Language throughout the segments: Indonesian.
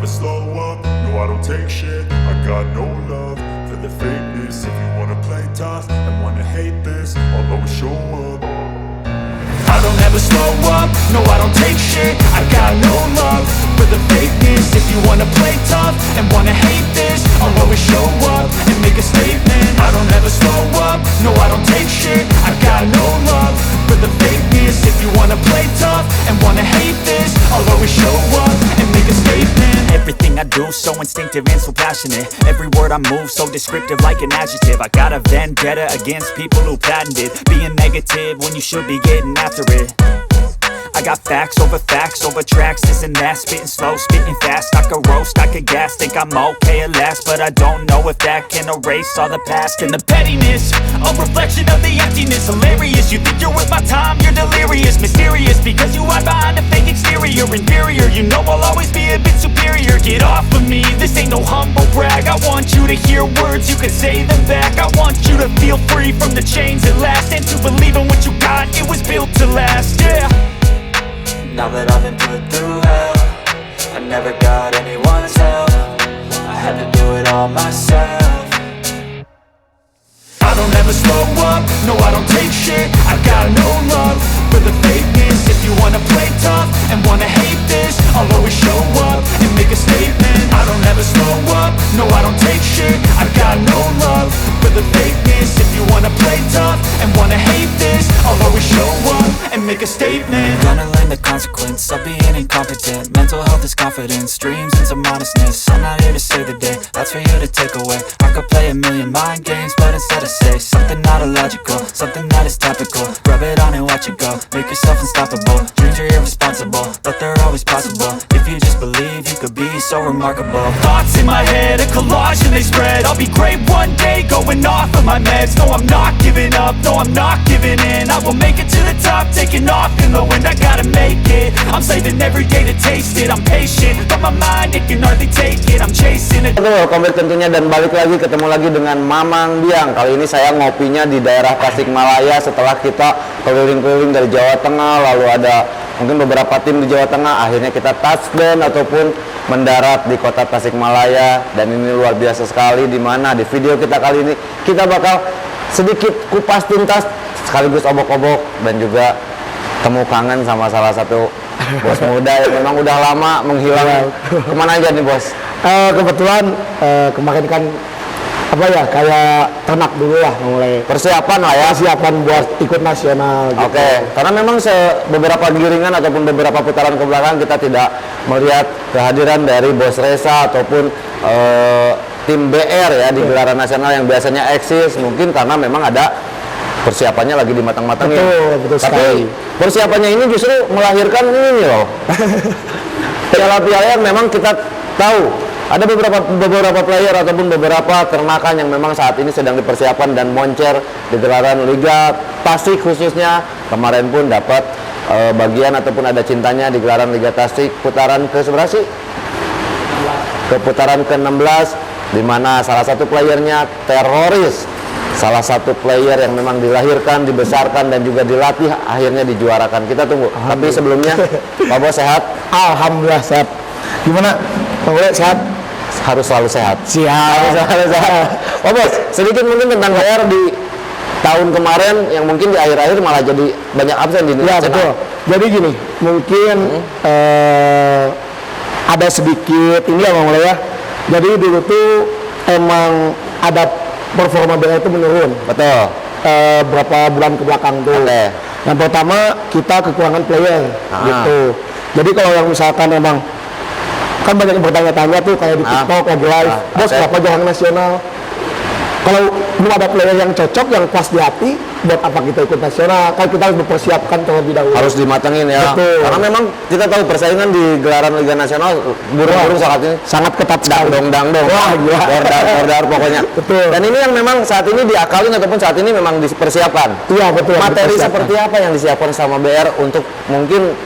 slow up, no I don't take shit. I got no love for the fakeness. If you wanna play tough and wanna hate this, I'll always show up. I don't ever slow up, no I don't take shit. I got no love for the fakeness. If you wanna play tough and wanna hate this, I'll always show up and make a statement. I don't ever slow up, no I don't take shit. I got no love for the fakeness. If you wanna play tough and wanna hate this, I'll always show up and make a statement. Everything I do so instinctive and so passionate. Every word I move so descriptive like an adjective. I got a vendetta against people who patented being negative when you should be getting after it. I got facts over tracks, this and that. Spitting slow, spitting fast. I could roast, I could gas. Think I'm okay at last, but I don't know if that can erase all the past. And the pettiness, a reflection of the emptiness. Hilarious, you think you're worth my time, you're delirious. Mysterious, because you hide behind a fake exterior. Inferior, you know I'll always be a bit superior. Get off of me, this ain't no humble brag. I want you to hear words, you can say them back. I want you to feel free from the chains at last, and to believe in what you got, it was built to last, yeah. Now that I've been put through hell, I never got anyone's help. I had to do it all myself. I don't ever slow up, no I don't take shit. I got no love for the fakeness. If you wanna play tough and wanna hate this, I'll always show up and make a statement. I don't ever slow up, no I don't take shit. I got no love for the fakeness. If you wanna play tough and wanna hate this, I'll always show up and make a statement. Gonna learn the consequence of being incompetent. Mental health is confidence, dreams and some honestness. I'm not here to save the day, that's for you to take away. I could play a million mind games, but instead I say something not illogical, something that is topical. Rub it on and watch it go, make yourself unstoppable. Dreams are irresponsible, but they're always possible. If you just believe, you could be so remarkable. Thoughts in my head, a collage and they spread. I'll be great one day, going off of my meds. No, I'm not giving up, no, I'm not giving in. I will make it to the top, taking off in the wind. I gotta make it, I'm saving every day to taste it. I'm patient, but my mind, it can hardly take it. I'm chasing it. Welcome back tentunya, dan balik lagi, ketemu lagi dengan Mamang Biang. Kali ini saya ngopinya di daerah Tasikmalaya setelah kita keliling-keliling dari Jawa Tengah, lalu ada mungkin beberapa tim di Jawa Tengah. Akhirnya kita touchdown ataupun mendarat di kota Tasikmalaya, dan ini luar biasa sekali. Di mana di video kita kali ini kita bakal sedikit kupas tuntas sekaligus obok-obok dan juga temu kangen sama salah satu bos muda yang memang udah lama menghilang. Kemana aja nih bos? Kebetulan kemarin kan apa ya, kayak ternak dulu lah, mulai Persiapan lah ya. persiapan buat ikut nasional gitu. Oke, karena memang beberapa giringan ataupun beberapa putaran ke belakang kita tidak melihat kehadiran dari Bos Reza ataupun tim BR ya di gelaran nasional yang biasanya eksis, mungkin karena memang ada persiapannya lagi dimatang-matangin. Betul Tapi sekali. persiapannya ini justru melahirkan ini loh. Piala-piala yang memang kita tahu ada beberapa player ataupun beberapa ternakan yang memang saat ini sedang dipersiapkan dan moncer di gelaran Liga Tasik khususnya. Kemarin pun dapat bagian ataupun ada cintanya di gelaran Liga Tasik putaran ke seberapa sih? Ke putaran ke-16, di mana salah satu playernya teroris. Salah satu player yang memang dilahirkan, dibesarkan dan juga dilatih akhirnya dijuarakan. Kita tunggu. Tapi sebelumnya Pak Bos sehat? Alhamdulillah sehat. Gimana? Pak Bos sehat? Harus selalu sehat. Siap. Harus selalu sehat. Pak Bos, sedikit mungkin tentang PR di tahun kemarin yang mungkin di akhir-akhir malah jadi banyak absen di Ya nasional. betul. Jadi gini, mungkin ada sedikit ini ya Bang Mulai ya. Jadi dulu tuh emang ada performa BR itu menurun. Betul. Berapa bulan ke belakang tuh. Oke. Yang pertama kita kekurangan player gitu. Jadi kalau yang misalkan emang kan banyak yang bertanya-tanya tuh kayak di TikTok, live, bos kenapa jangan nasional? Kalau belum ada player yang cocok, yang pas di hati, buat apa kita ikut nasional? Kan kita harus mempersiapkan terlebih dahulu. Harus dimatengin ya. Betul. Karena memang kita tahu persaingan di gelaran Liga Nasional burung-burung saat ini sangat ketat sekali. dangdong. Wah, gila. Bordar pokoknya. Betul. Dan ini yang memang saat ini diakalin ataupun saat ini memang dipersiapkan. Iya betul. Materi dipersiapkan. seperti apa yang disiapkan sama BR untuk mungkin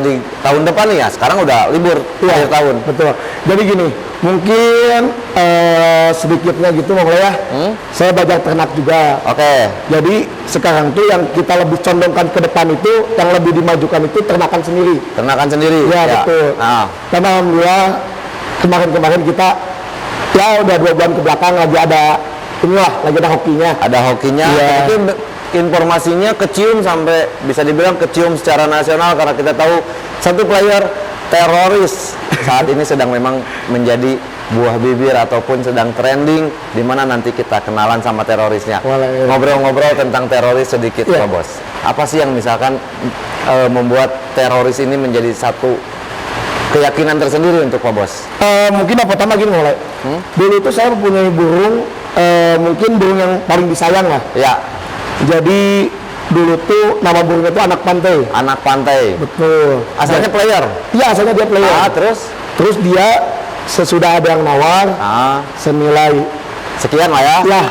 di tahun depan nih ya. Sekarang udah libur Iya, akhir tahun. betul. Jadi gini, mungkin sedikitnya gitu Bang ya. Saya belajar ternak juga. Oke. Jadi sekarang tuh yang kita lebih condongkan ke depan itu, yang lebih dimajukan itu ternakan sendiri. Ternakan sendiri. Iya, ya. betul. Nah, Karena alhamdulillah kemarin kita ya udah 2 bulan ke belakang lagi ada hokinya. ada hokinya. Iya. Itu informasinya kecium sampai bisa dibilang kecium secara nasional karena kita tahu satu player teroris saat ini sedang memang menjadi buah bibir ataupun sedang trending, di mana nanti kita kenalan sama terorisnya. Boleh. Ngobrol-ngobrol tentang teroris sedikit Iya. Pak Bos. Apa sih yang misalkan membuat teroris ini menjadi satu keyakinan tersendiri untuk Pak Bos? Mungkin yang pertama gini mulai. Dulu itu saya mempunyai burung, mungkin burung yang paling disayang lah. Ya, Jadi dulu tuh nama burungnya itu anak pantai. anak pantai. Betul. Asalnya player. Iya, asalnya dia player. Terus? Terus dia sesudah ada yang nawar senilai Sekian lah ya. Ya.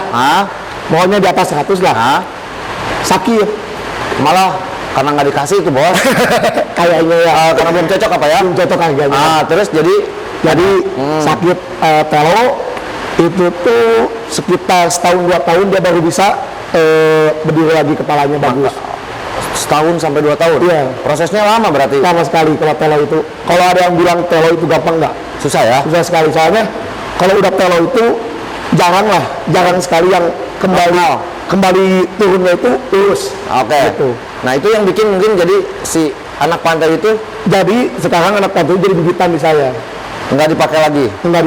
maunya di atas 100 lah. Sakit Malah karena nggak dikasih itu bos. kayaknya ya. Karena belum cocok apa ya? Belum cocok harganya. Terus jadi Sakit telo itu tuh sekitar setahun 2 tahun dia baru bisa berdiri lagi, kepalanya bagus. setahun sampai 2 tahun. Iya. Prosesnya lama berarti. Sama sekali kalau telo itu. Kalau ada yang bilang telo itu gampang, nggak? Susah ya? Susah sekali, soalnya kalau udah telo itu jarang sekali yang kembali turunnya itu lurus. Oke. Gitu. Nah itu yang bikin mungkin jadi si anak pantai itu Jadi sekarang anak pantai jadi bibitan di saya, nggak dipakai lagi. nggak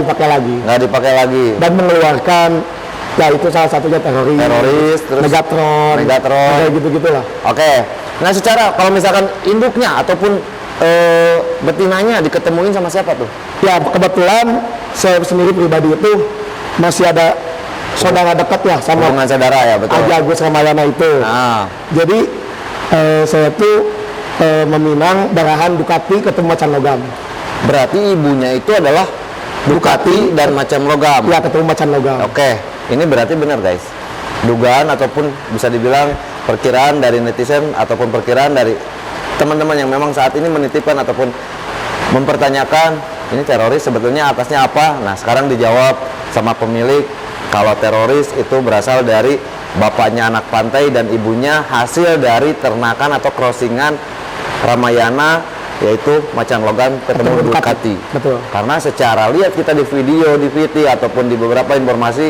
dipakai lagi dan mengeluarkan ya itu salah satunya teroris, Terus Megatron, kayak gitu-gitulah. Oke. Nah secara kalau misalkan induknya ataupun betinanya diketemuin sama siapa tuh? Ya kebetulan saya sendiri pribadi itu masih ada saudara dekat ya sama Hubungan saudara ya, betul. Haji Agus Ramayana itu. Jadi saya tuh meminang darahan Ducati ketemu macan logam. Berarti ibunya itu adalah Ducati dan macan logam. Ya, ketemu macan logam. Oke, ini berarti benar guys. Dugaan ataupun bisa dibilang perkiraan dari netizen ataupun perkiraan dari teman-teman yang memang saat ini menitipkan ataupun mempertanyakan ini teroris sebetulnya atasnya apa. Nah sekarang dijawab sama pemilik kalau teroris itu berasal dari bapaknya anak pantai dan ibunya hasil dari ternakan atau crossingan Ramayana, yaitu macan logam ketemu Ducati. Betul. Karena secara lihat kita di video, di VT ataupun di beberapa informasi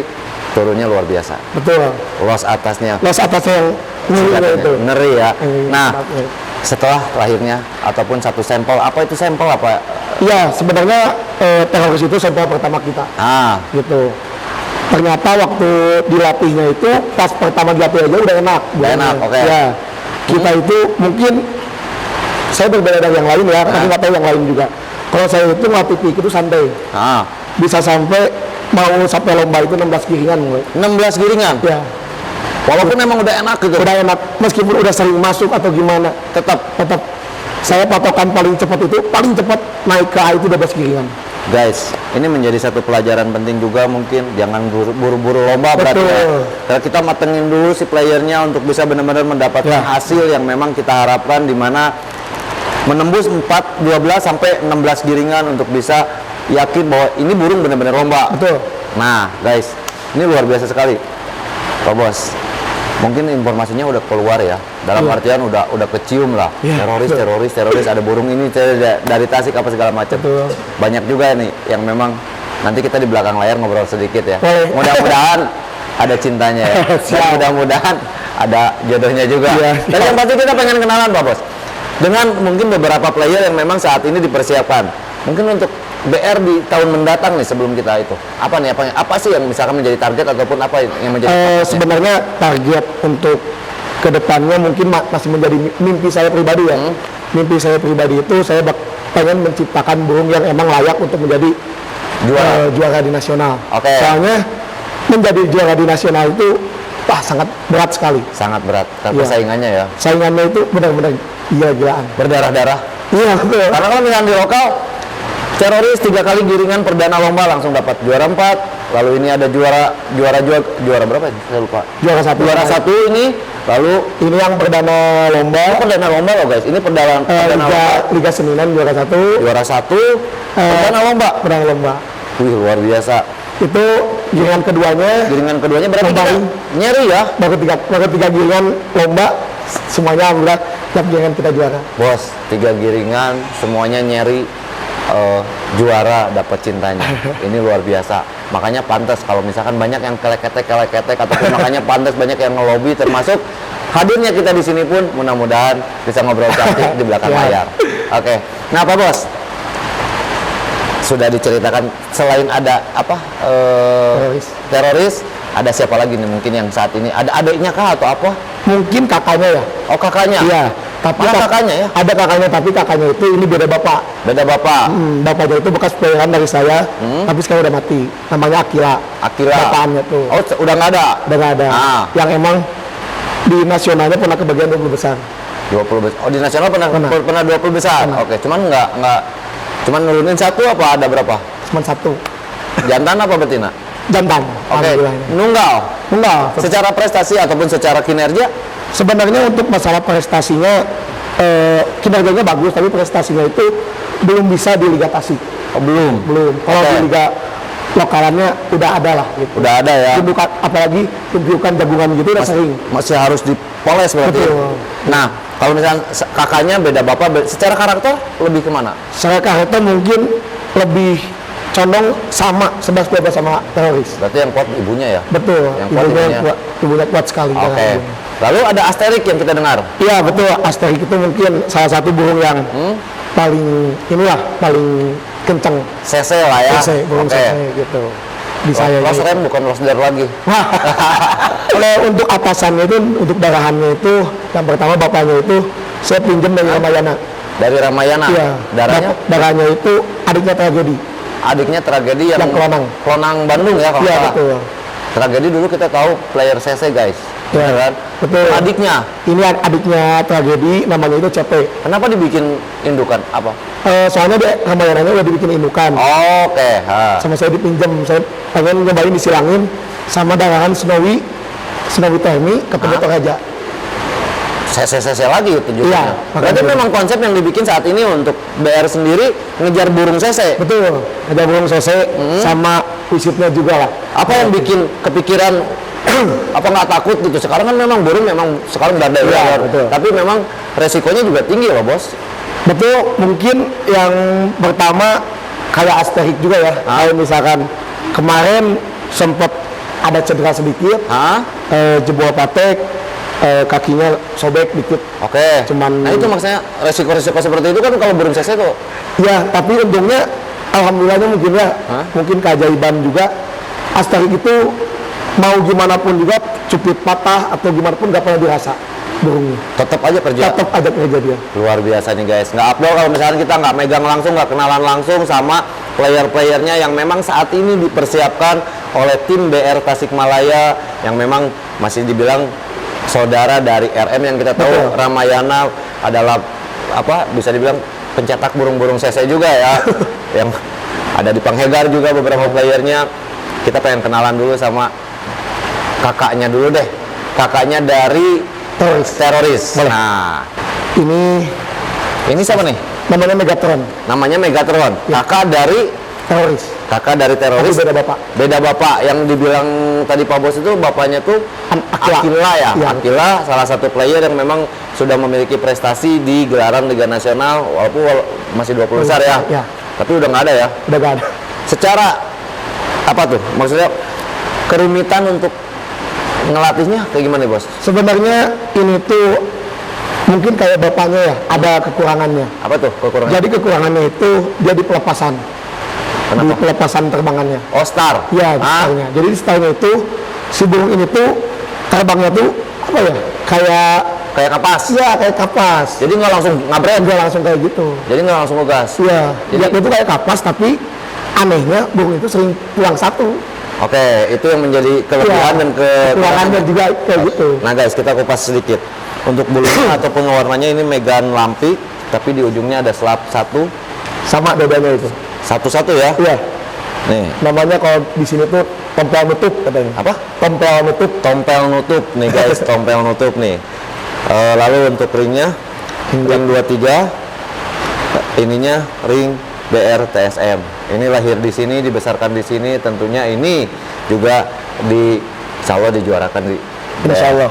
turunnya luar biasa. Betul. Los atasnya yang ngeri itu. ngeri ya. Nah, Ngeri. setelah lahirnya ataupun satu sampel, apa itu sampel apa? Iya, sebenarnya teroris itu sampel pertama kita. Gitu. Ternyata waktu dilatihnya itu pas pertama dilatih aja udah enak. Oke. Ya, kita itu mungkin saya berbeda dari yang lain ya, tapi nggak tahu yang lain juga. Kalau saya itu ngelatih pik itu santai. Bisa sampai mau sampai lomba itu 16 giringan mulai. 16 giringan? Ya. Walaupun memang udah enak gitu. Udah enak, meskipun udah sering masuk atau gimana, tetap saya patokan paling cepat itu paling cepat naik ke A itu 12 giringan. Guys, ini menjadi satu pelajaran penting juga, mungkin jangan buru-buru lomba berarti ya. Karena kita matengin dulu si playernya untuk bisa benar-benar mendapatkan hasil yang memang kita harapkan, di mana menembus 12 sampai 16 giringan untuk bisa yakin bahwa ini burung benar-benar lomba. Betul. Nah, guys, ini luar biasa sekali. Pak Bos, mungkin informasinya udah keluar ya. Dalam artian udah kecium lah. Teroris ada burung ini dari Tasik apa segala macam. Banyak juga nih yang memang nanti kita di belakang layar ngobrol sedikit ya. Mudah-mudahan ada cintanya ya. Dan mudah-mudahan ada jodohnya juga. Dan yang pasti kita pengen kenalan Pak Bos dengan mungkin beberapa player yang memang saat ini dipersiapkan. Mungkin untuk BR di tahun mendatang nih, sebelum kita itu apa nih, apa sih yang misalkan menjadi target ataupun apa yang menjadi sebenarnya target untuk kedepannya mungkin masih menjadi mimpi saya pribadi ya. Mimpi saya pribadi itu saya pengen menciptakan burung yang emang layak untuk menjadi juara di nasional. Soalnya menjadi juara di nasional itu sangat berat sekali. Sangat berat karena saingannya ya. Saingannya itu benar-benar gila-gilaan. Berdarah-darah. Iya betul. Karena kalau misalnya di lokal teroris 3 kali giringan perdana lomba langsung dapat juara 4, Lalu ini ada juara berapa ini? Saya lupa. Juara satu. Juara satu ini. Lalu Ini yang perdana lomba. perdana lomba loh guys. Ini perdana Liga Seniman juara satu. juara satu. Perdana lomba. Perdana lomba. Wih, luar biasa. Itu giringan keduanya. Giringan keduanya berarti Lomba kita ini. nyeri ya, Baru tiga giringan lomba. Semuanya alhamdulillah tiap giringan kita juara. bos. 3 giringan semuanya nyeri. Juara dapat cintanya. Ini luar biasa. Makanya pantas kalau misalkan banyak yang kelek-ketek ataupun makanya pantas banyak yang ngelobi, termasuk hadirnya kita di sini pun mudah-mudahan bisa ngobrol cantik di belakang layar. Oke. Nah, Pak Bos, sudah diceritakan selain ada apa teroris, ada siapa lagi nih mungkin yang saat ini ada adiknya kah atau apa? Mungkin kakaknya ya. Oh, kakaknya. Iya. Tapi Ada kakaknya ya? Ada kakaknya, tapi kakaknya itu ini beda bapak. Beda bapak. Bapaknya itu bekas playeran dari saya, tapi sekarang udah mati. Namanya Akila. Akila. Bapaknya tuh. Oh, udah nggak ada. Udah nggak ada. Ah. Yang emang di nasionalnya pernah kebagian 20 besar. 20 besar. Oh, di nasional pernah Pernah. 20 besar. Oke, cuman nggak cuman nurunin satu apa ada berapa? Cuma satu. Jantan apa betina? Jantan. Oke. Alhamdulillahnya. Nunggal. Enggak. Secara prestasi ataupun secara kinerja Sebenarnya untuk masalah prestasinya, kinerjanya bagus, tapi prestasinya itu belum bisa di Liga Tasik. oh, belum. Belum. Kalau Oke. di Liga lokalannya udah ada lah gitu. Udah ada ya. Tunjukkan, apalagi tunjukkan jagungan gitu udah sering. Masih harus dipoles berarti. Betul. Nah, kalau misalnya kakaknya beda bapak, secara karakter lebih kemana? Saya karakter mungkin lebih condong sama 11-12 sama teroris. Berarti yang kuat ibunya ya? Betul. Yang kuat ibunya. Ibunya kuat sekali. Oke. ibunya. Lalu ada Asterik yang kita dengar. Iya betul. Asterik itu mungkin salah satu burung yang paling paling kenceng. CC lah ya. Selesai, burung Oke. selesai gitu. Di saya. Los rem bukan los der lagi. Kalau untuk atasannya itu, untuk darahannya itu, yang pertama bapaknya itu saya pinjam dari Ramayana. Dari Ramayana. Iya. Darahnya Darahnya itu adiknya tragedi. adiknya Tragedi yang Klonang. Klonang Bandung ya kalau Iya nggak salah. betul. Tragedi dulu kita tahu player CC guys. Iya, Bener kan? betul. Adiknya. Ini adiknya tragedi, namanya itu CP. Kenapa dibikin indukan? Apa? Soalnya dia Ramayananya udah dibikin indukan. Oke. Ha. Sama saya dipinjam, saya pengen nyobain disilangin sama darahan Snowy Termi ketemu Toraja. CC lagi tunjuknya. Iya, Berarti makanya. memang konsep yang dibikin saat ini untuk BR sendiri ngejar burung CC. Betul, ada burung sose sama wisitnya juga lah. Apa yang bikin kepikiran apa nggak takut gitu? Sekarang kan memang burung memang sekarang udah ada Iya, beredar. betul. Tapi memang resikonya juga tinggi loh bos. Betul, mungkin yang pertama kayak Asterik juga ya. Kayak misalkan kemarin sempat ada cedera sedikit, Hah? jebol patek, kakinya sobek dikit. Oke. Cuman- Nah itu maksudnya resiko-resiko seperti itu kan kalau burung CC tuh. Ya, tapi untungnya alhamdulillahnya mungkin ya, Hah? mungkin keajaiban juga. Asterik itu mau gimana pun juga, cupit patah atau gimana pun nggak pernah dirasa burungnya. Tetap aja kerja. Tetap ada kerja dia. Luar biasa nih guys. Nggak upload kalau misalnya kita nggak megang langsung, nggak kenalan langsung sama player-playernya yang memang saat ini dipersiapkan oleh tim BR Tasikmalaya yang memang masih dibilang saudara dari RM yang kita tahu. Betul. Ramayana adalah apa bisa dibilang pencetak burung-burung CC juga ya. Yang ada di Panghegar juga beberapa playernya. Kita pengen kenalan dulu sama kakaknya dulu deh. Kakaknya dari teroris. Boleh. Nah, Ini ini siapa nih? namanya Megatron, Namanya Megatron. Ya. Kakak dari teroris. Tapi teroris. beda bapak. Beda bapak yang dibilang tadi Pak Bos itu bapaknya tuh Akila. Akila ya. Iya. Akila salah satu player yang memang sudah memiliki prestasi di gelaran Liga Nasional walaupun masih 20 besar ya. Ya. Tapi udah nggak ada ya. Udah gak ada. Secara apa tuh? Maksudnya kerumitan untuk ngelatihnya kayak gimana Bos? Sebenarnya ini tuh mungkin kayak bapaknya ya, ada kekurangannya. Apa tuh kekurangan? Jadi kekurangannya itu dia di pelepasan. Di Kenapa? pelepasan terbangannya. Oh star. Iya, di Ah, stylenya. Jadi di stylenya itu si burung ini tuh terbangnya tuh apa ya? Kayak kayak kapas. iya kayak kapas. Jadi nggak langsung ngabret. Dia langsung kayak gitu. Jadi nggak langsung ngegas. Iya, Jadi- dia itu kayak kapas tapi anehnya burung itu sering pulang satu. Oke, itu yang menjadi kelebihan Iya, dan kekurangannya juga kayak gitu. Nah guys, kita kupas sedikit. Untuk bulunya ataupun warnanya ini Megan Lampi, tapi di ujungnya ada selap satu Sama bedanya itu. satu ya. Iya. Nih, Namanya kalau di sini tuh tompel nutup katanya. apa? Tompel nutup. Tompel nutup nih guys, tompel nutup nih. Lalu untuk ringnya, ring 23, ininya ring BR TSM. Ini lahir di sini, dibesarkan di sini, tentunya ini juga insya Allah dijuarakan di Insya Allah.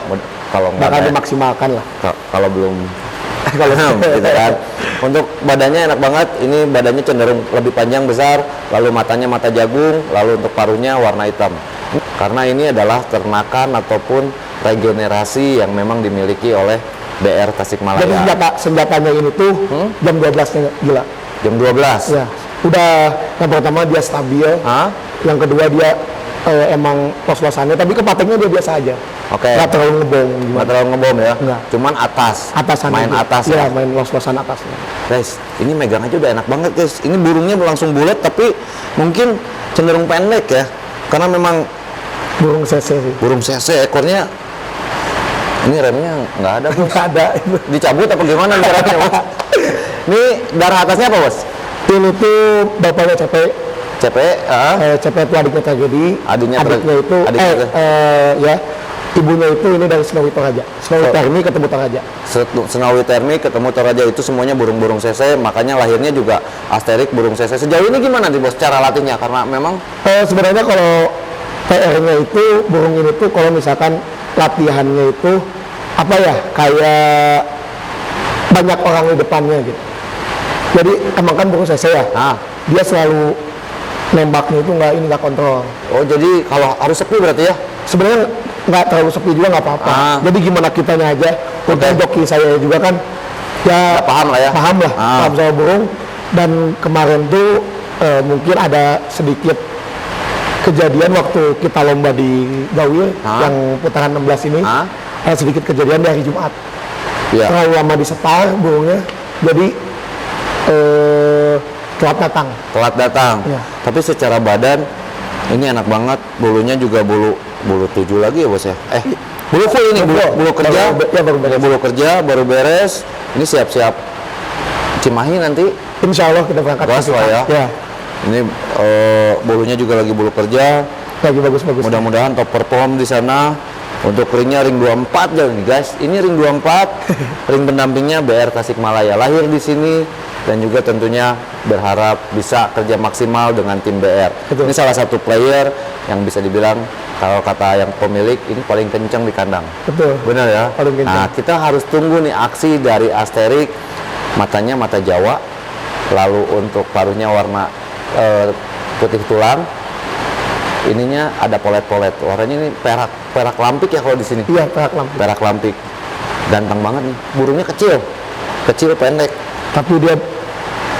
Kalau nggak Bakal ada- dimaksimalkan lah. kalau belum kalau gitu kan. Untuk badannya enak banget, ini badannya cenderung lebih panjang besar, lalu matanya mata jagung, lalu untuk paruhnya warna hitam. Karena ini adalah ternakan ataupun regenerasi yang memang dimiliki oleh BR Jadi Tasikmalaya. senjatanya ini tuh jam 12-nya gila. Jam 12. Ya, udah yang pertama dia stabil, Hah? yang kedua dia emang los-losannya, tapi kepateknya dia biasa aja. Oke. Nggak terlalu ngebom gimana. Nggak terlalu ngebom ya. Nggak. Cuman atas. Atasannya Main dia. atas Iya, ya. main los-losan atasnya. Guys, ini megang aja udah enak banget guys. Ini burungnya langsung bulat tapi mungkin cenderung pendek ya. Karena memang Burung CC sih. burung CC ekornya ini remnya nggak ada bos. Nggak ada. Dicabut apa gimana nih remnya bos? Ini darah atasnya apa bos? Ini tuh bapaknya CP, CP, CP itu adiknya tragedi. Adiknya itu, ya, ibunya itu ini dari Snowy Toraja. Snowy Termi ketemu Toraja. Senawi Termi ketemu Toraja, itu semuanya burung-burung CC, makanya lahirnya juga Asterik burung CC. Sejauh ini gimana nih bos cara latihnya? Karena memang Sebenarnya kalau PR-nya itu burung ini tuh kalau misalkan latihannya itu apa ya, kayak banyak orang di depannya gitu. Jadi emang kan burung CC ya, dia selalu nembaknya itu nggak kontrol. oh jadi kalau harus sepi berarti ya? Sebenarnya nggak terlalu sepi juga nggak apa-apa. Jadi gimana kitanya aja. Untuk joki saya juga kan ya Paham lah ya? Paham lah, paham sama burung. Dan kemarin tuh mungkin ada sedikit kejadian waktu kita lomba di Gawil yang putaran 16 ini. Ada sedikit kejadian di hari Jumat. Iya. Terlalu lama disetar burungnya, jadi telat datang. Telat datang. Iya. Tapi secara badan ini enak banget, bulunya juga bulu 7 lagi ya bos ya? Bulu full ini, bulu kerja, Baru beres. bulu kerja baru beres. Ini siap-siap Cimahi nanti. Insya Allah kita berangkat. Gas lah ya. Ya, Ini bulunya juga lagi bulu kerja. lagi bagus-bagus. Mudah-mudahan top perform di sana. Untuk ringnya ring 24 nih guys. Ini ring 24, ring pendampingnya BR Tasikmalaya. Lahir di sini dan juga tentunya berharap bisa kerja maksimal dengan tim BR. Betul. Ini salah satu player yang bisa dibilang kalau kata yang pemilik ini paling kencang di kandang. Betul. Benar ya? Paling kencang. Nah, kita harus tunggu nih aksi dari Asterik. Matanya mata Jawa. Lalu untuk paruhnya warna putih tulang. Ininya ada polet-polet. Warnanya ini perak lampik ya kalau di sini. Iya, perak lampu. Perak lampik. Ganteng banget nih. Burungnya kecil. Kecil pendek. Tapi dia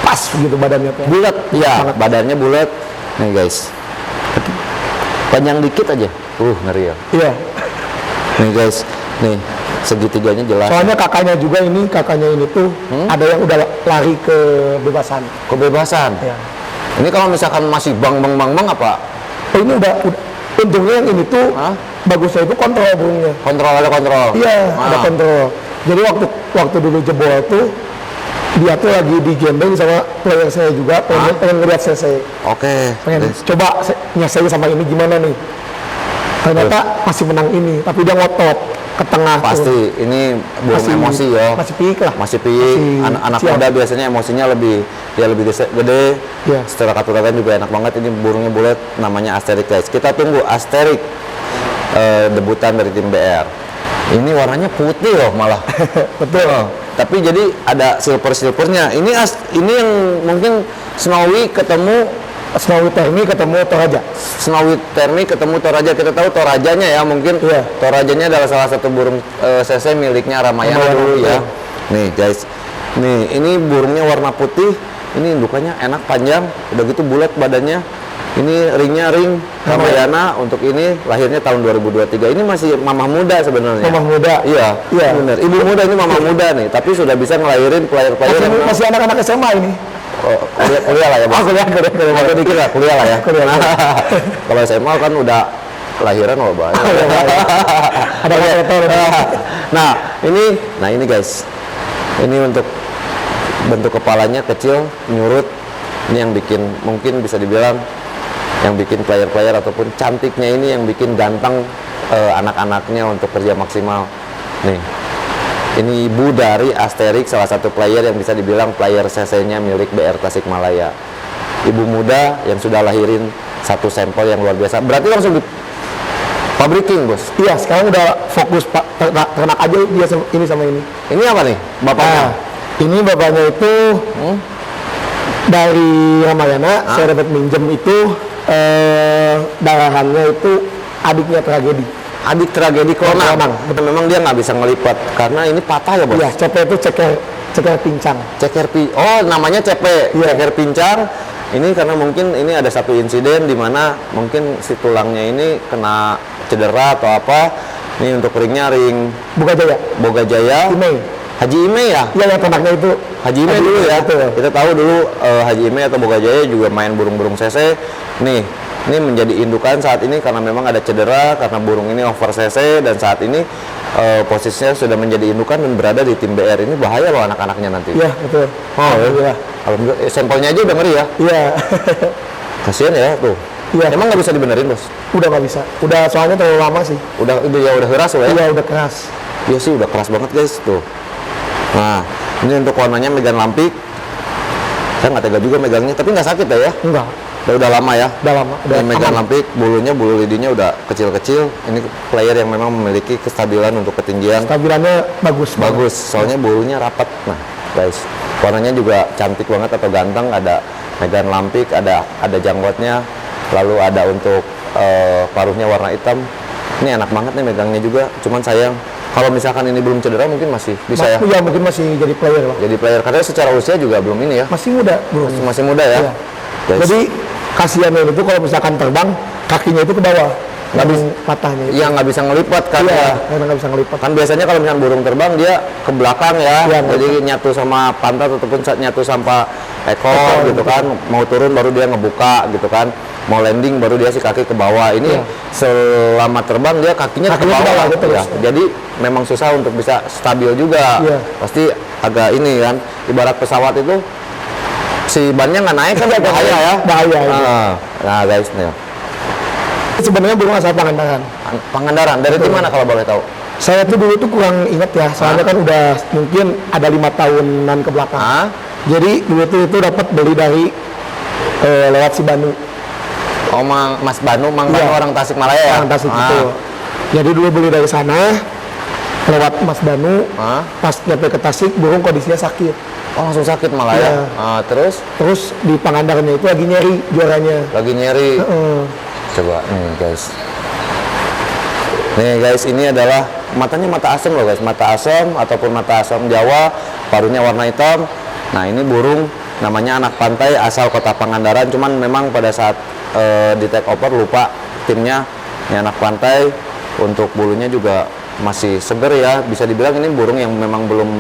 pas gitu badannya tuh. Bulat. Iya, Sangat. badannya bulat. Nih guys. Panjang dikit aja. Ngeri ya. Iya. Nih guys. Nih, segitiganya jelas. Soalnya kakaknya ini tuh ada yang udah lari ke bebasan. Kebebasan. Ya. Ini kalau misalkan masih bang apa? Ini udah untungnya yang ini tuh bagusnya itu kontrol burungnya. Ada kontrol. Iya, ada kontrol. Jadi waktu dulu jebol tuh dia tuh lagi digendong sama player saya juga, pengen ngeliat CC. Oke. Pengen coba nyesel sama ini gimana nih. Ternyata masih menang ini, tapi dia ngotot ke tengah. Pasti tuh. ini burung emosi ya. Masih piik lah. Masih piik. Anak siap. muda biasanya emosinya lebih gede. Iya. Setelah katuragan juga enak banget. Ini burungnya bulat, namanya Asterik guys. Kita tunggu Asterik debutan dari tim BR. Ini warnanya putih loh malah. Betul. Tapi jadi ada silvernya. Ini yang mungkin Snowy ketemu Snowy Termi ketemu Toraja. Snowy Termi ketemu Toraja. Kita tahu Torajanya ya, mungkin Iya. Torajanya adalah salah satu burung CC miliknya Ramayana dulu ya. Nih guys, nih ini burungnya warna putih. Ini indukannya enak panjang, udah gitu bulat badannya. Ini ringnya ring Ramayana. Untuk ini lahirnya tahun 2023. Ini masih mamah muda sebenarnya. Mamah muda. Iya, Iya. bener. Ibu muda ini mamah muda nih, tapi sudah bisa ngelahirin player-player yang Masih anak-anak SMA ini. kuliah lah ya bos. Kuliah. Atau dikit lah, kuliah lah ya. Kuliah. Kalau SMA kan udah lahiran loh banyak. Ada motor. Nah ini guys, ini untuk bentuk kepalanya kecil, nyurut. Ini yang bikin mungkin bisa dibilang yang bikin player-player ataupun cantiknya ini yang bikin ganteng anak-anaknya untuk kerja maksimal. Nih, ini ibu dari Asterix, salah satu player yang bisa dibilang player CC-nya milik BR Tasikmalaya. Ibu muda yang sudah lahirin satu sampel yang luar biasa. Berarti langsung di pabriking, bos? Iya, sekarang udah fokus Pak, ternak aja dia ini sama ini. Ini apa nih, bapaknya? Nah, ini bapaknya itu dari Ramayana, saya dapat minjem itu darahannya itu adiknya Tragedi. Adik Tragedi Kronang. Memang dia nggak bisa ngelipat karena ini patah ya, bos? Iya, CP itu ceker pincang. Oh, namanya CP, Iya. ceker pincang. Ini karena mungkin ini ada satu insiden di mana mungkin si tulangnya ini kena cedera atau apa. Ini untuk ringnya ring Boga Jaya. Haji Ime ya? Iya, yang ternaknya itu. Haji Ime dulu ya. Betul. Kita tahu dulu Haji Ime atau Boga Jaya juga main burung-burung CC. Nih, ini menjadi indukan saat ini karena memang ada cedera karena burung ini over CC dan saat ini posisinya sudah menjadi indukan dan berada di tim BR. Ini bahaya loh anak-anaknya nanti. Iya, betul. Oh, iya. Alhamdulillah, sampelnya aja udah ngeri ya. Iya. Kasihan ya tuh. Iya. Emang nggak bisa dibenerin, bos? Udah nggak bisa. Udah soalnya terlalu lama sih. Udah keras loh ya. Iya, udah keras. Iya sih udah keras banget guys tuh. Nah, ini untuk warnanya megan lampik. Saya nggak tega juga megangnya, tapi nggak sakit ya? Enggak. Udah lama ya. Udah lama. Udah Ini megan aman. lampik, bulu lidinya udah kecil-kecil. Ini player yang memang memiliki kestabilan untuk ketinggian. Stabilannya bagus. Bagus, soalnya bulunya rapat. Nah, guys, warnanya juga cantik banget atau ganteng. Ada megan lampik, ada janggotnya, lalu ada untuk paruhnya warna hitam. Ini enak banget nih megangnya juga. Cuman sayang, kalau misalkan ini belum cedera mungkin masih bisa ya. Iya, mungkin masih jadi player lah. Jadi player karena secara usia juga belum ini ya. Masih muda, bro. Masih muda ya. Iya. Guys, Jadi kasihan itu kalau misalkan terbang kakinya itu ke bawah, nggak bisa patahnya. Itu. iya nggak bisa ngelipat kan Iya, ya. karena nggak bisa ngelipat. Kan biasanya kalau misalkan burung terbang dia ke belakang ya. Iya, Jadi nyatu sama pantat ataupun nyatu sama ekor gitu kan. Mau turun baru dia ngebuka gitu kan. Mau landing baru dia si kaki ke bawah. Ini Iya. selama terbang dia kakinya ke bawah betul. ya. Jadi memang susah untuk bisa stabil juga. Iya. Pasti agak ini kan. Ibarat pesawat itu si bannya nggak naik kan bahaya ya. Bahaya, iya. Nah guys nih. Sebenarnya burung asal Pangandaran. Pangandaran dari tim mana kalau boleh tahu? Saya tuh dulu tuh kurang ingat ya, soalnya kan udah mungkin ada 5 tahunan ke belakang. Ah? Jadi dulu tuh itu dapat beli dari lewat si Banu. Oh, Mas Banu, Banu Iya. orang Tasikmalaya ya? Orang Tasik itu. Jadi dulu beli dari sana lewat Mas Banu. Ah? Pas nyampe ke Tasik, burung kondisinya sakit. Oh, langsung sakit malah ya? Iya. Terus Terus di Pangandarannya itu lagi nyeri juaranya. lagi nyeri. Coba nih guys. Nih guys, ini adalah matanya mata asem loh guys. Mata asem ataupun mata asem Jawa, paruhnya warna hitam. Nah, ini burung namanya anak pantai asal kota Pangandaran. Cuman memang pada saat di take over lupa timnya. Ini anak pantai, untuk bulunya juga masih seger ya. Bisa dibilang ini burung yang memang belum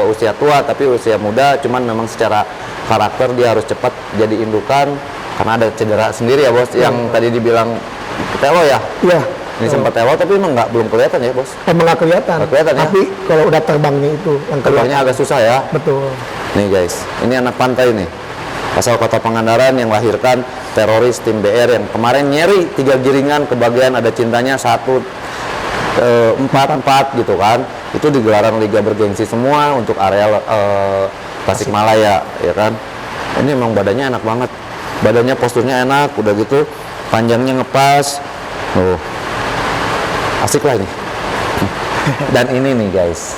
usia tua tapi usia muda. Cuman memang secara karakter dia harus cepat jadi indukan karena ada cedera sendiri ya bos. Yang tadi dibilang telo ya. Iya. Ini sempat tewa tapi emang belum kelihatan ya bos. Emang nggak kelihatan. Nggak kelihatan ya? Tapi kalau udah terbangnya itu yang Terbangnya agak susah ya. Betul. Nih guys, ini anak pantai nih. Asal kota Pangandaran yang lahirkan teroris tim BR yang kemarin nyeri 3 giringan, kebagian ada cintanya 4 gitu kan. Itu di gelaran liga bergengsi semua untuk area Tasikmalaya ya kan. Ini emang badannya enak banget. Badannya posturnya enak, udah gitu panjangnya ngepas. Asik lah ini. Dan ini nih guys,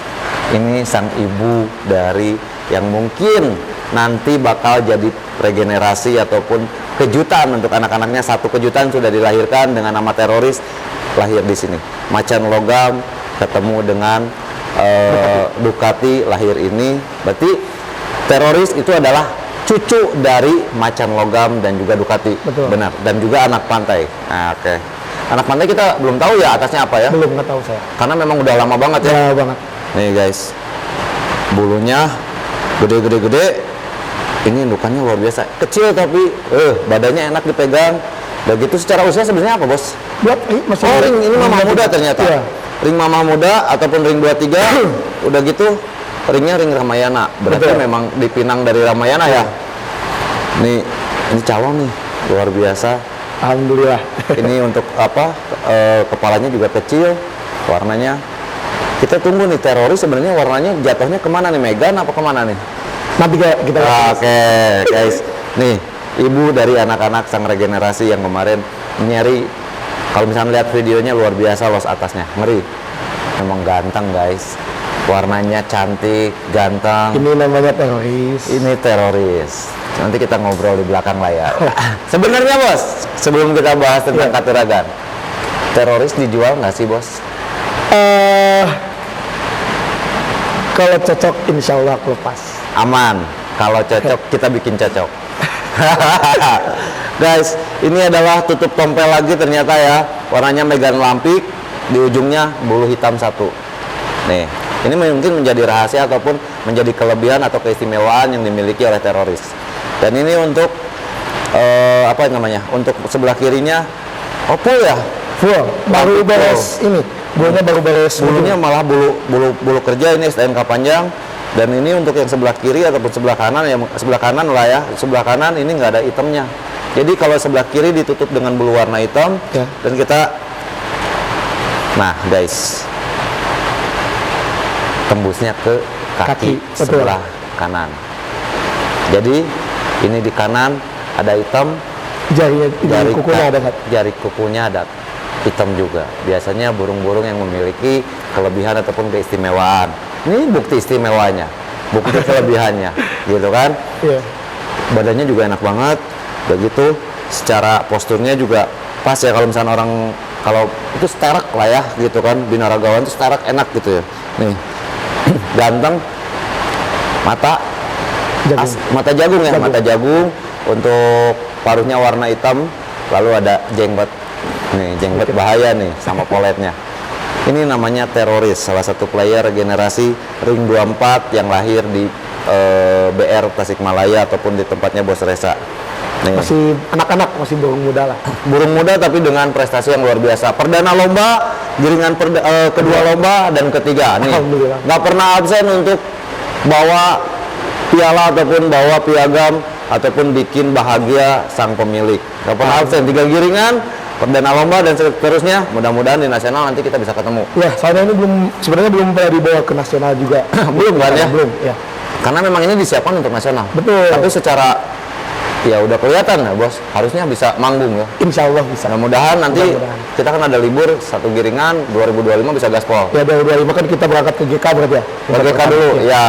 ini sang ibu dari yang mungkin nanti bakal jadi regenerasi ataupun kejutan untuk anak-anaknya. Satu kejutan sudah dilahirkan dengan nama teroris, lahir di sini. Macan logam ketemu dengan Ducati lahir ini. Berarti teroris itu adalah cucu dari macan logam dan juga Ducati. Betul. Benar. Dan juga anak pantai. Nah, oke. Anak pantai kita belum tahu ya atasnya apa ya. Belum, nggak tahu saya. Karena memang udah lama banget ya. Ya banget. Nih guys, bulunya gede. Ini indukannya luar biasa. Kecil tapi badannya enak dipegang. Dan gitu secara usia sebenarnya apa bos? Buat masih Oh ring ini mama muda ternyata. Iya. Ring mama muda ataupun ring 23. Udah gitu ringnya ring Ramayana. Berarti Betul. memang dipinang dari Ramayana ya. Nih ini calon nih luar biasa. Alhamdulillah. Ini untuk apa? Kepalanya juga kecil, warnanya. Kita tunggu nih teroris sebenarnya warnanya jatuhnya kemana nih, Megan apa kemana nih? Nanti kita Oke, guys. Nih, ibu dari anak-anak sang regenerasi yang kemarin nyari. Kalau misalnya lihat videonya luar biasa los atasnya, ngeri. Memang ganteng guys. Warnanya cantik, ganteng. Ini namanya teroris. Ini teroris. Nanti kita ngobrol di belakang layar. Sebenarnya bos, sebelum kita bahas tentang Katuragan, teroris dijual nggak sih bos? Kalau cocok insya Allah aku lepas. Aman. Kalau cocok kita bikin cocok. Guys, ini adalah tutup tompel lagi ternyata ya. Warnanya Megan Lampik, di ujungnya bulu hitam satu. Nih, ini mungkin menjadi rahasia ataupun menjadi kelebihan atau keistimewaan yang dimiliki oleh teroris. Dan ini untuk apa namanya? Untuk sebelah kirinya full ya. Full. Baru beres ini. Bulunya baru beres. Bulunya malah bulu kerja ini STNK panjang. Dan ini untuk yang sebelah kiri ataupun sebelah kanan, yang sebelah kanan lah ya. Sebelah kanan ini nggak ada hitamnya. Jadi kalau sebelah kiri ditutup dengan bulu warna hitam ya. Dan kita, nah guys, tembusnya ke kaki sebelah kanan. Jadi ini di kanan ada hitam, jari kukunya ada. Jari kukunya ada hitam juga. Biasanya burung-burung yang memiliki kelebihan ataupun keistimewaan. Ini bukti istimewanya, bukti kelebihannya, gitu kan? Iya. Badannya juga enak banget, begitu. Secara posturnya juga pas ya, kalau misalnya orang kalau itu sterak lah ya, gitu kan? Binaragawan itu sterak enak gitu ya. Nih, ganteng, mata jagung ya, mata jagung. Untuk paruhnya warna hitam, lalu ada jenggot. Nih, jenggot bahaya nih sama poletnya. Ini namanya teroris, salah satu player generasi Ring 24 yang lahir di BR Tasikmalaya ataupun di tempatnya Bos Reza. Nih. Masih anak-anak, masih burung muda lah. Burung muda tapi dengan prestasi yang luar biasa. Perdana lomba, giringan kedua lomba dan ketiga. Nih, nggak pernah absen untuk bawa piala ataupun bawa piagam ataupun bikin bahagia sang pemilik. Nggak pernah absen, 3 giringan, perdana lomba dan seterusnya. Mudah-mudahan di nasional nanti kita bisa ketemu. Ya, soalnya ini sebenarnya belum pernah dibawa ke nasional juga. Belum kan ya? Belum, ya. Karena memang ini disiapkan untuk nasional. Betul. Tapi secara ya udah kelihatan ya bos, harusnya bisa manggung ya. Insya Allah bisa. Mudah-mudahan nanti kita kan ada libur 1 giringan 2025 bisa gaspol. Ya 2025 kan kita berangkat ke GK berarti ya. Ke GK dulu ya.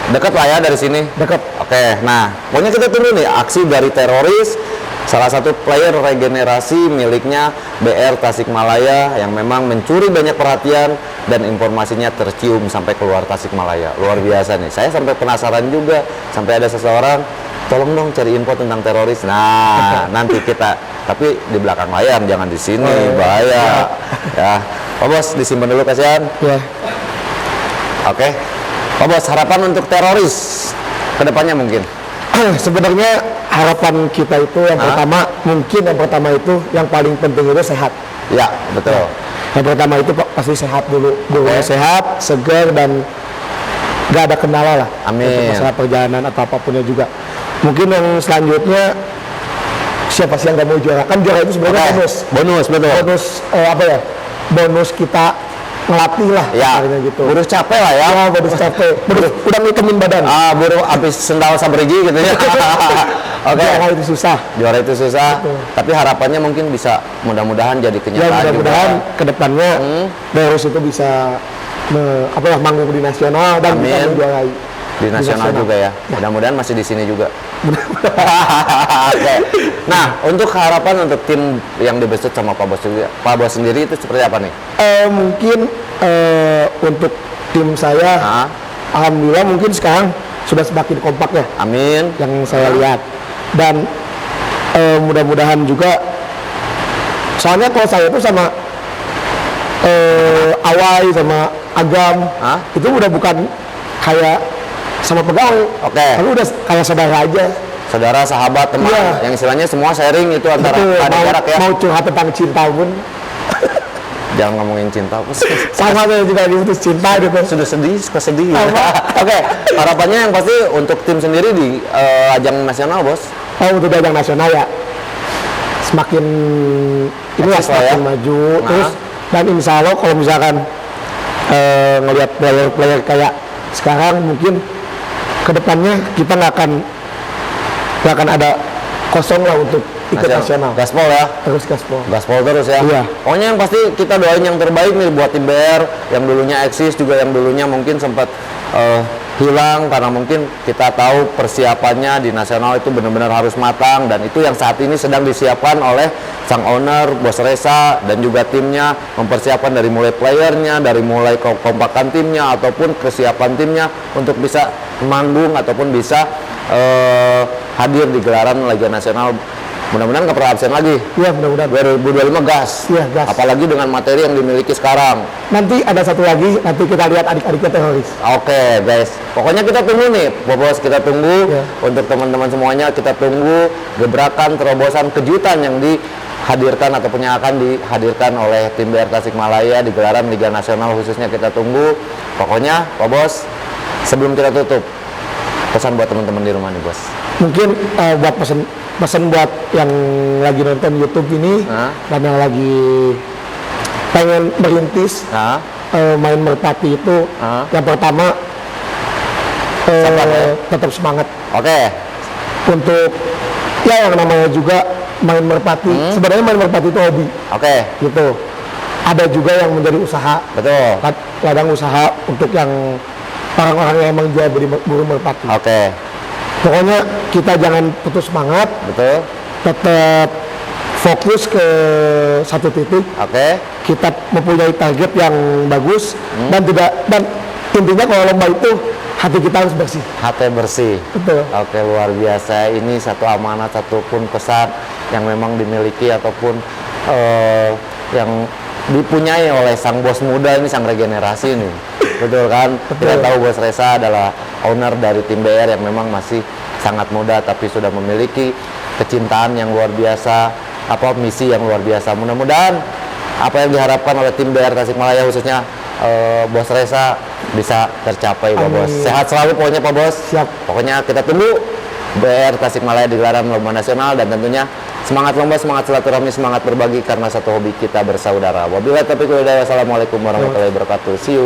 Dekat lah ya dari sini. Dekat. Oke, nah pokoknya kita tunggu nih aksi dari teroris, salah satu player regenerasi miliknya BR Tasikmalaya yang memang mencuri banyak perhatian dan informasinya tercium sampai keluar Tasikmalaya. Luar biasa nih, saya sampai penasaran juga, sampai ada seseorang, tolong dong cari info tentang teroris. Nah, nanti kita, tapi di belakang layar, jangan di sini, bahaya. Ya, Pak Bos, disimpan dulu kasihan. Ya. Oke, Pak Bos, harapan untuk teroris kedepannya mungkin? Sebenarnya harapan kita itu yang pertama itu yang paling penting itu sehat. Ya, betul. Yang pertama itu pasti sehat dulu, sehat, segar dan nggak ada kendala lah. Amin. Untuk masalah perjalanan atau apapunnya juga. Mungkin yang selanjutnya siapa sih yang nggak mau juara? Kan juara itu sebenarnya bonus, betul. Bonus apa ya? Bonus kita ngelatih lah, ya, gitu. Bonus capek lah ya. Ya, bonus capek. Udah ngitemin badan. Baru habis sendal sabriji gitu ya. Oke. Juara itu susah. Juara itu susah. Betul. Tapi harapannya mungkin bisa mudah-mudahan jadi kenyataan. Ya, mudah-mudahan kedepannya Teroris itu bisa manggung di nasional dan bisa menjuarai di nasional juga ya. Mudah-mudahan masih di sini juga. Oke. Nah, untuk harapan untuk tim yang dibentuk sama Pak Bos sendiri itu seperti apa nih? Mungkin untuk tim saya, alhamdulillah mungkin sekarang sudah semakin kompak ya. Amin. Yang saya lihat. Dan mudah-mudahan juga, soalnya kalau saya itu sama Awai sama Agam, itu udah bukan kayak sama pegawai. Oke. Lalu udah kayak saudara aja. Saudara, sahabat, teman, yang istilahnya semua sharing itu antara ada jarak ya. Mau curhat tentang cinta pun. Jangan ngomongin cinta. Sama saya juga diputus cinta gitu. Sudah sedih, suka sedih. Oke. Harapannya yang pasti untuk tim sendiri di ajang nasional, Bos. Untuk ajang nasional ya. semakin ini Eksis lah semakin ya. maju. Nah. Terus dan insya Allah kalau misalkan ngelihat player-player kayak sekarang, mungkin kedepannya kita nggak akan ada kosong lah untuk ikut nasional. Gaspol ya. Terus gaspol. Gaspol terus ya. Iya. Pokoknya yang pasti kita doain yang terbaik nih buat tim BR yang dulunya eksis, juga yang dulunya mungkin sempat hilang karena mungkin kita tahu persiapannya di nasional itu benar-benar harus matang, dan itu yang saat ini sedang disiapkan oleh sang owner Bos Resa dan juga timnya, mempersiapkan dari mulai playernya, dari mulai kompakan timnya ataupun kesiapan timnya untuk bisa manggung ataupun bisa hadir di gelaran Liga Nasional. Mudah-mudahan nggak pernah absen lagi. Iya, mudah-mudahan. 2025 gas. Iya, gas. Apalagi dengan materi yang dimiliki sekarang. Nanti ada satu lagi, nanti kita lihat adik-adiknya teroris. Oke, guys. Pokoknya kita tunggu nih, Bos. Kita tunggu Ya. untuk teman-teman semuanya. Kita tunggu gebrakan, terobosan, kejutan yang dihadirkan ataupun yang akan dihadirkan oleh tim BR Tasikmalaya di gelaran Liga Nasional khususnya. Kita tunggu. Pokoknya, Pak Bos, sebelum kita tutup, pesan buat teman-teman di rumah nih, Bos. Mungkin buat pesan buat yang lagi nonton YouTube ini dan yang lagi pengen merintis Nah, main merpati itu, yang pertama Sabar ya. tetap semangat oke. untuk ya yang namanya juga main merpati. Sebenarnya main merpati itu hobi Oke, gitu. Ada juga yang menjadi usaha, betul. kadang usaha untuk yang orang-orang yang emang jual buru merpati. Oke, Pokoknya kita jangan putus semangat, betul. tetap fokus ke satu titik. Oke. Kita mempunyai target yang bagus dan intinya kalau lomba itu hati kita harus bersih. Hati bersih. Betul. Oke, luar biasa. Ini satu amanat, satupun pesan yang memang dimiliki ataupun yang dipunyai oleh sang bos muda ini, sang regenerasi ini. Betul kan? Kita tahu Bos Resa adalah owner dari tim BR yang memang masih sangat muda tapi sudah memiliki kecintaan yang luar biasa, misi yang luar biasa. Mudah-mudahan apa yang diharapkan oleh tim BR Tasikmalaya khususnya Bos Resa bisa tercapai, Pak Bos. Sehat selalu pokoknya, Pak Bos. Siap. Pokoknya kita tunggu BR Tasikmalaya di gelaran lomba nasional, dan tentunya semangat lomba, semangat silaturahmi, semangat berbagi karena satu hobi kita bersaudara. Wabillahi taufiq wal hidayah. Wassalamualaikum warahmatullahi wabarakatuh. See you.